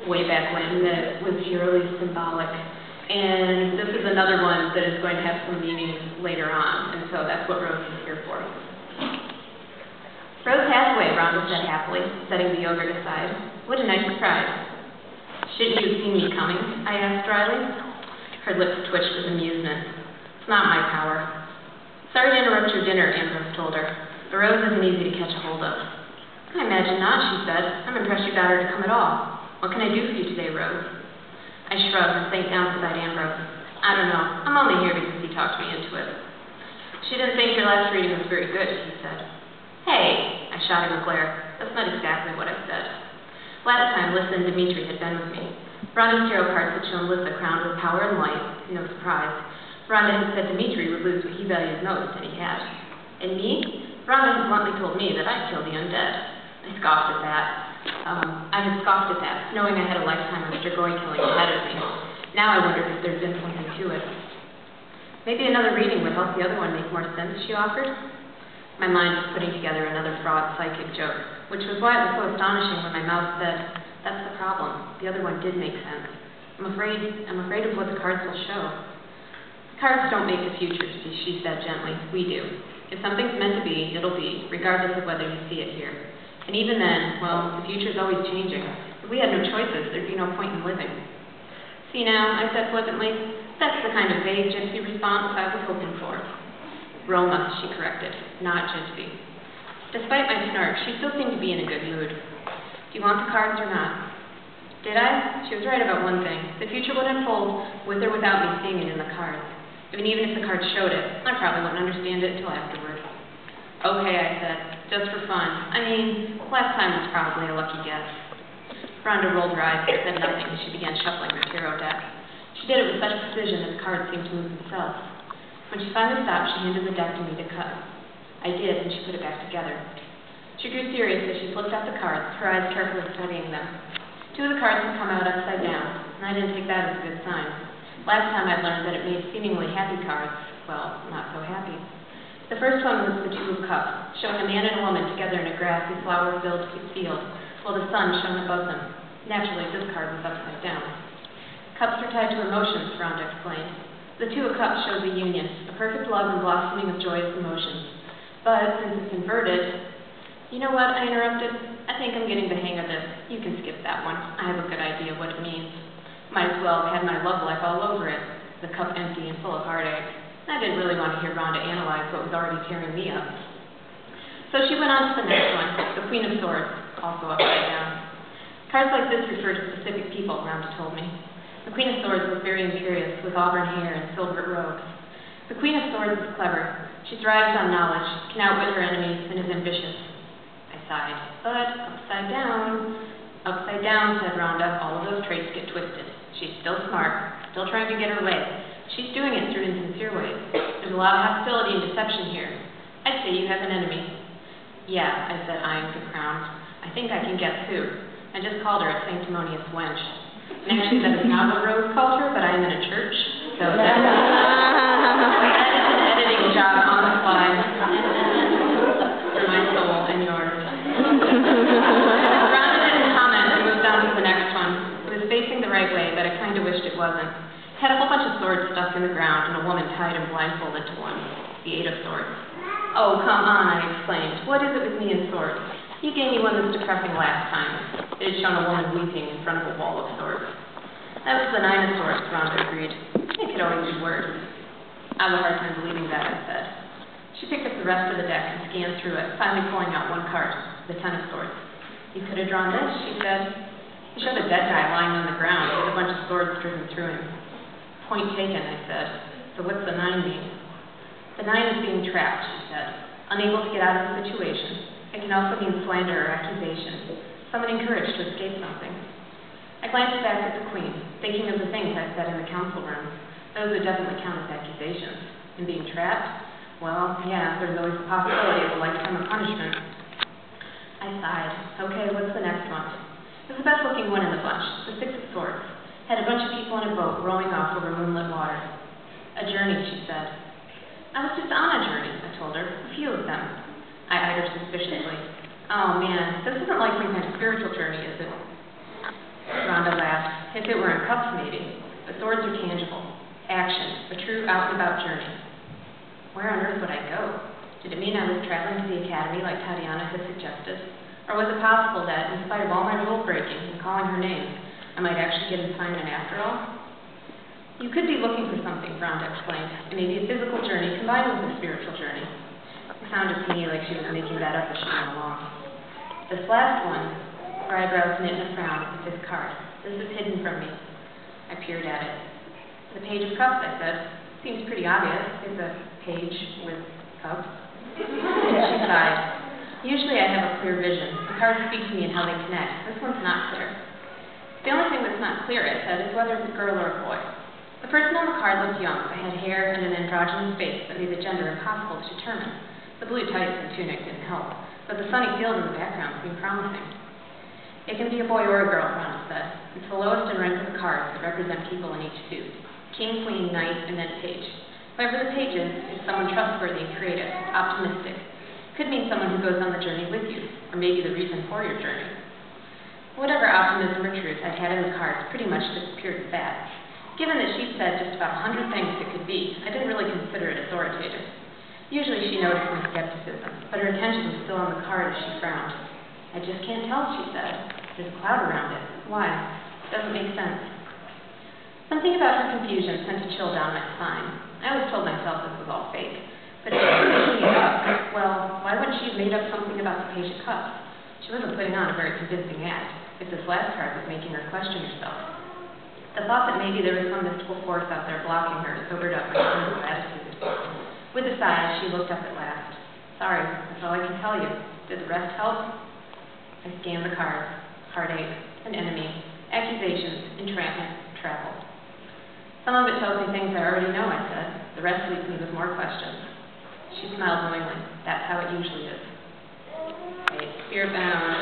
way back when that was purely symbolic. And this is another one that is going to have some meaning later on, and so that's what Rose is here for. Rose Hathaway, Rhonda said happily, setting the yogurt aside. What a nice surprise. Shouldn't you have seen me coming? I asked dryly. Her lips twitched with amusement. It's not my power. Sorry to interrupt your dinner, Ambrose told her. But Rose isn't easy to catch a hold of. I imagine not, she said. I'm impressed you got her to come at all. What can I do for you today, Rose? I shrugged and sank down beside Ambrose. I don't know. I'm only here because he talked me into it. She didn't think your last reading was very good, he said. Hey, I shot him a glare. That's not exactly what I said. Last time, Lissa and Dimitri had been with me. Rhonda's tarot cards had shown Lissa crowned with power and light, no surprise. Rhonda had said Dimitri would lose what he valued most, and he had. And me? Rhonda had bluntly told me that I'd kill the undead. I scoffed at that. Knowing I had a lifetime of Strigoi killing ahead of me. Now I wondered if there'd been something to it. Maybe another reading would help the other one make more sense, she offered. My mind was putting together another fraud psychic joke, which was why it was so astonishing when my mouth said, that's the problem. The other one did make sense. I'm afraid of what the cards will show. The cards don't make the future, she said gently. We do. If something's meant to be, it'll be, regardless of whether you see it here. And even then, well, the future's always changing. If we had no choices, there'd be no point in living. See now, I said flippantly, that's the kind of vague gypsy response I was hoping for. Roma, she corrected, not gypsy. Despite my snark, she still seemed to be in a good mood. Do you want the cards or not? Did I? She was right about one thing. The future would unfold with or without me seeing it in the cards. Even if the cards showed it, I probably wouldn't understand it until afterward. Okay, I said, just for fun. I mean, last time was probably a lucky guess. Rhonda rolled her eyes and said nothing as she began shuffling her tarot deck. She did it with such precision that the cards seemed to move themselves. When she finally stopped, she handed the deck to me to cut. I did, and she put it back together. She grew serious as she flipped out the cards, her eyes carefully studying them. Two of the cards had come out upside down, and I didn't take that as a good sign. Last time I'd learned that it made seemingly happy cards, well, not so happy. The first one was the Two of Cups, showing a man and a woman together in a grassy, flower-filled field, while the sun shone above them. Naturally, this card was upside down. Cups are tied to emotions, Rhonda explained. The Two of Cups shows a union, a perfect love and blossoming of joyous emotions. But since it's inverted, you know what, I interrupted. I think I'm getting the hang of this. You can skip that one. I have a good idea what it means. Might as well have had my love life all over it, the cup empty and full of heartache. I didn't really want to hear Rhonda analyze what was already tearing me up. So she went on to the next one, the Queen of Swords, also upside down. Cards like this refer to specific people, Rhonda told me. The Queen of Swords was very imperious, with auburn hair and silver robes. The Queen of Swords is clever. She thrives on knowledge, can outwit her enemies, and is ambitious. I sighed. But upside down, said Rhonda, all of those traits get twisted. She's still smart, still trying to get her way. She's doing it through insincere ways. There's a lot of hostility and deception here. I'd say you have an enemy. Yeah, I said, eyeing the crown. I think I can guess who. I just called her a sanctimonious wench. And actually, that is not what Rose called her, but I am in a church, so that's an editing job on the fly for my soul and yours. Rhonda didn't comment and moved on to the next one. It was facing the right way, but I kind of wished it wasn't. It had a whole bunch of swords stuck in the ground and a woman tied and blindfolded to one, the Eight of Swords. Oh, come on, I exclaimed. What is it with me and swords? You gave me one that's depressing last time. It had shown a woman weeping in front of a wall of swords. That was the Nine of Swords, Rhonda agreed. It could always be worse. I have a hard time believing that, I said. She picked up the rest of the deck and scanned through it, finally pulling out one card, the Ten of Swords. You could have drawn this, she said. You showed a dead guy lying on the ground with a bunch of swords driven through him. Point taken, I said. So what's the 9 mean? The 9 is being trapped, she said, unable to get out of the situation. It can also mean slander or accusation, someone encouraged to escape something. I glanced back at the Queen, thinking of the things I said in the council room. Those would definitely count as accusations. And being trapped? Well, yeah, there's always the possibility of a lifetime of punishment. I sighed. Okay, what's the next one? It was the best-looking one in the bunch, the Six of Swords. Had a bunch of people in a boat rowing off over moonlit water. A journey, she said. I was just on a journey, I told her. A few of them. I eyed her suspiciously. Oh man, this isn't like some kind of spiritual journey, is it? Rhonda if it were in cups maybe, but swords are tangible. Action, a true out-and-about journey. Where on earth would I go? Did it mean I was traveling to the academy like Tatiana had suggested? Or was it possible that, in spite of all my rule-breaking and calling her names, I might actually get an assignment after all? You could be looking for something, Rhonda explained. It may be a physical journey combined with a spiritual journey. It sounded to me like she was making that up as she went along. This last one, her eyebrows knit in a frown, is this card. This is hidden from me. I peered at it. The Page of Cups, I said. Seems pretty obvious. It's a page with cups. She sighed. Usually I have a clear vision. The cards speak to me and how they connect. This one's not clear. The only thing that's not clear, I said, is whether it's a girl or a boy. The person on the card looked young, but had hair and an androgynous face that made the gender impossible to determine. The blue tights and tunic didn't help, but the sunny field in the background seemed promising. It can be a boy or a girl, Rhonda said. It's the lowest in rank of the cards that represent people in each suit. King, queen, knight, and then page. Whoever the page is someone trustworthy and creative, optimistic. Could mean someone who goes on the journey with you, or maybe the reason for your journey. Whatever optimism or truth I had in the cards pretty much disappeared with that. Given that she'd said just about 100 things it could be, I didn't really consider it authoritative. Usually she noticed my skepticism, but her attention was still on the card as she frowned. I just can't tell, she said. There's a cloud around it. Why? It doesn't make sense. Something about her confusion sent a chill down my spine. I always told myself this was all fake. But if she was making it up, well, why wouldn't she have made up something about the Page of Cups? She wasn't putting on a very convincing act, if this last card was making her question herself. The thought that maybe there was some mystical force out there blocking her sobered up my sense of gratitude. With a sigh, she looked up at last. Sorry, that's all I can tell you. Did the rest help? I scanned the cards. Heartache, an enemy, accusations, entrapment, travel. Some of it tells me things I already know, I said. The rest leaves me with more questions. She smiled knowingly. That's how it usually is. Right, spirit-bound,